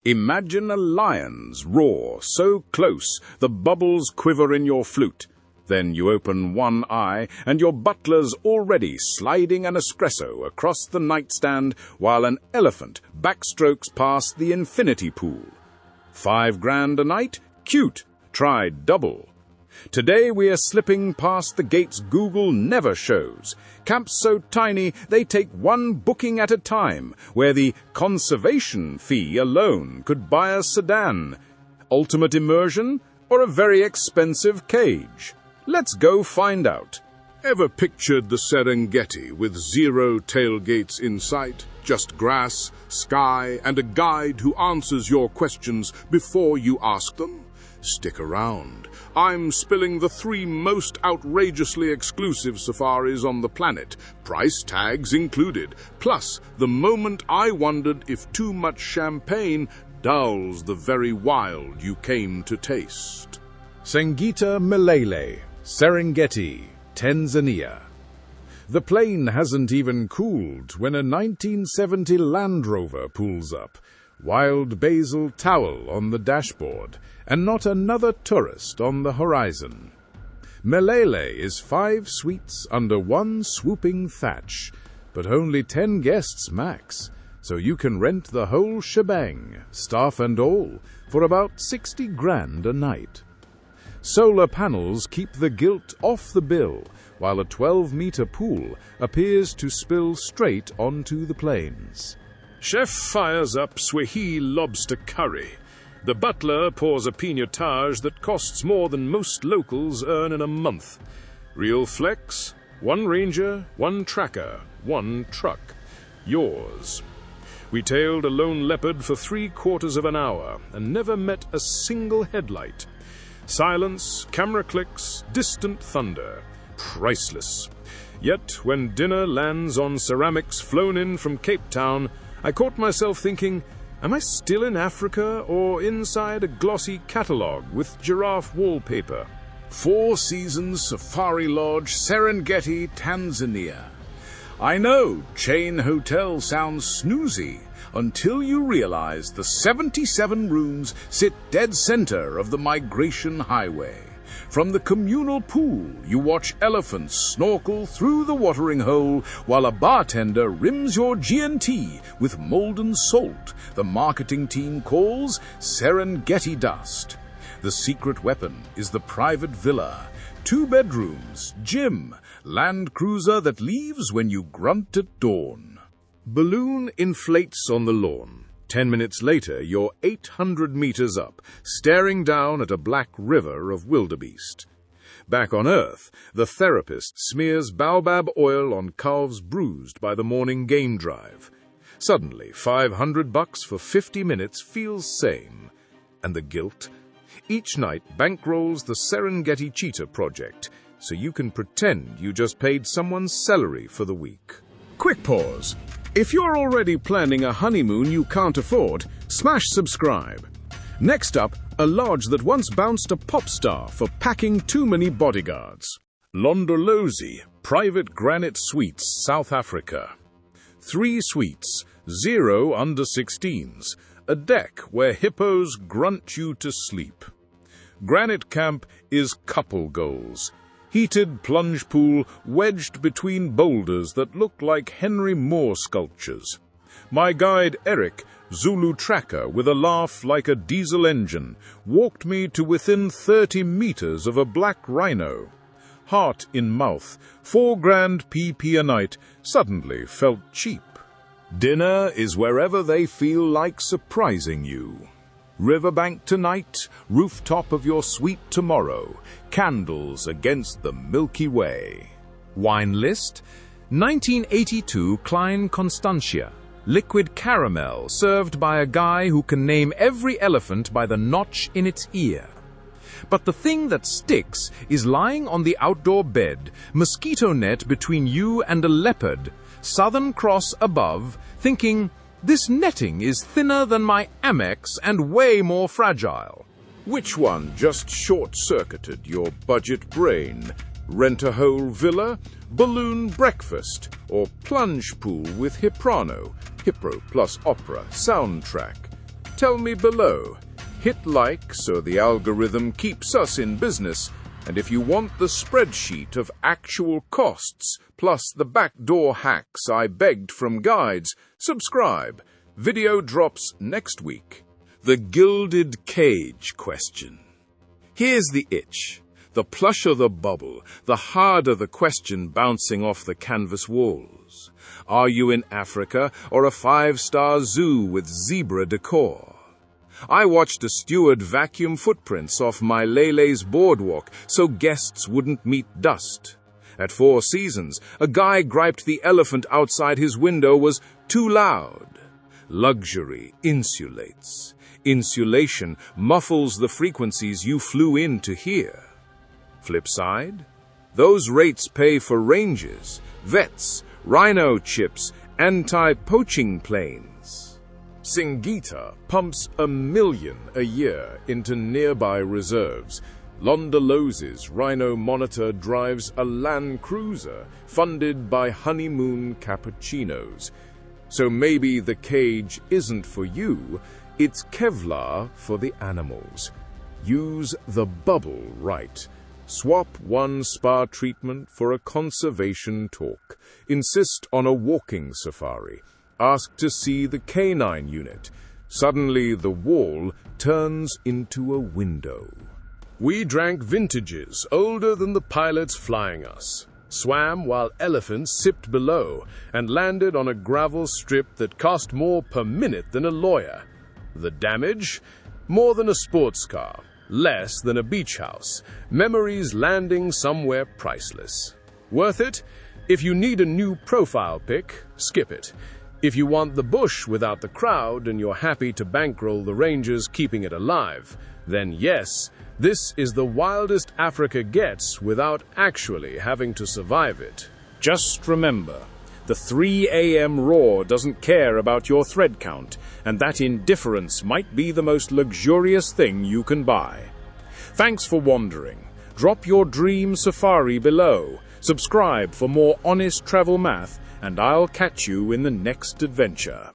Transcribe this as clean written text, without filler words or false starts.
Imagine a lion's roar so close the bubbles quiver in your flute. Then you open one eye and your butler's already sliding an espresso across the nightstand while an elephant backstrokes past the infinity pool. $5 a night? Cute. Try double. Today we are slipping past the gates Google never shows. Camps so tiny they take one booking at a time, where the conservation fee alone could buy a sedan. Ultimate immersion or a very expensive cage? Let's go find out. Ever pictured the Serengeti with 0 tailgates in sight? Just grass, sky, and a guide who answers your questions before you ask them? Stick around. I'm spilling the 3 most outrageously exclusive safaris on the planet, price tags included, plus the moment I wondered if too much champagne dulls the very wild you came to taste. Singita, Milele, Serengeti, Tanzania. The plane hasn't even cooled when a 1970 Land Rover pulls up, wild basil towel on the dashboard, and not another tourist on the horizon. Milele is 5 suites under one swooping thatch, but only 10 guests max, so you can rent the whole shebang, staff and all, for about $60 a night. Solar panels keep the gilt off the bill, while a 12-meter pool appears to spill straight onto the plains. Chef fires up Swahili lobster curry. The butler pours a pinotage that costs more than most locals earn in a month. Real flex, 1 ranger, 1 tracker, 1 truck. Yours. We tailed a lone leopard for 3/4 of an hour and never met a single headlight. Silence, camera clicks, distant thunder. Priceless. Yet when dinner lands on ceramics flown in from Cape Town, I caught myself thinking, am I still in Africa or inside a glossy catalogue with giraffe wallpaper? 4 Seasons Safari Lodge, Serengeti, Tanzania. I know, chain hotel sounds snoozy until you realize the 77 rooms sit dead center of the migration highway. From the communal pool, you watch elephants snorkel through the watering hole while a bartender rims your G&T with molten salt the marketing team calls Serengeti dust. The secret weapon is the private villa, 2 bedrooms, gym, Land Cruiser that leaves when you grunt at dawn. Balloon inflates on the lawn. 10 minutes later, you're 800 meters up, staring down at a black river of wildebeest. Back on Earth, the therapist smears baobab oil on calves bruised by the morning game drive. Suddenly, $500 for 50 minutes feels same. And the guilt? Each night bankrolls the Serengeti Cheetah Project, so you can pretend you just paid someone's salary for the week. Quick pause. If you're already planning a honeymoon you can't afford, smash subscribe. Next up, a lodge that once bounced a pop star for packing too many bodyguards. Londolozi, private granite suites, South Africa. 3 suites, 0 under 16s, a deck where hippos grunt you to sleep. Granite camp is couple goals. Heated plunge pool wedged between boulders that look like Henry Moore sculptures. My guide Eric, Zulu tracker with a laugh like a diesel engine, walked me to within 30 meters of a black rhino. Heart in mouth, $4 PP a night suddenly felt cheap. Dinner is wherever they feel like surprising you. Riverbank tonight, rooftop of your suite tomorrow, candles against the Milky Way. Wine list: 1982 Klein Constantia, liquid caramel served by a guy who can name every elephant by the notch in its ear. But the thing that sticks is lying on the outdoor bed, mosquito net between you and a leopard, Southern Cross above, thinking, this netting is thinner than my Amex and way more fragile. Which one just short-circuited your budget brain? Rent a whole villa, balloon breakfast, or plunge pool with Hiprano, Hipro plus opera soundtrack? Tell me below. Hit like so the algorithm keeps us in business. And if you want the spreadsheet of actual costs, plus the backdoor hacks I begged from guides, subscribe. Video drops next week. The gilded cage question. Here's the itch. The plusher the bubble, the harder the question bouncing off the canvas walls. Are you in Africa or a 5-star zoo with zebra decor? I watched a steward vacuum footprints off Milele's boardwalk so guests wouldn't meet dust. At Four Seasons, a guy griped the elephant outside his window was too loud. Luxury insulates. Insulation muffles the frequencies you flew in to hear. Flip side? Those rates pay for ranges, vets, rhino chips, anti-poaching planes. Singita pumps $1 million a year into nearby reserves. Londolozi's Rhino Monitor drives a Land Cruiser funded by honeymoon cappuccinos. So maybe the cage isn't for you, it's Kevlar for the animals. Use the bubble right. Swap one spa treatment for a conservation talk. Insist on a walking safari. Ask to see the canine unit. Suddenly the wall turns into a window. We drank vintages older than the pilots flying us, swam while elephants sipped below, and landed on a gravel strip that cost more per minute than a lawyer. The damage? More than a sports car, less than a beach house. Memories landing somewhere priceless. Worth it? If you need a new profile pic, skip it. If you want the bush without the crowd and you're happy to bankroll the rangers keeping it alive, then yes, this is the wildest Africa gets without actually having to survive it. Just remember, the 3 a.m. roar doesn't care about your thread count, and that indifference might be the most luxurious thing you can buy. Thanks for wandering. Drop your dream safari below. Subscribe for more honest travel math, and I'll catch you in the next adventure.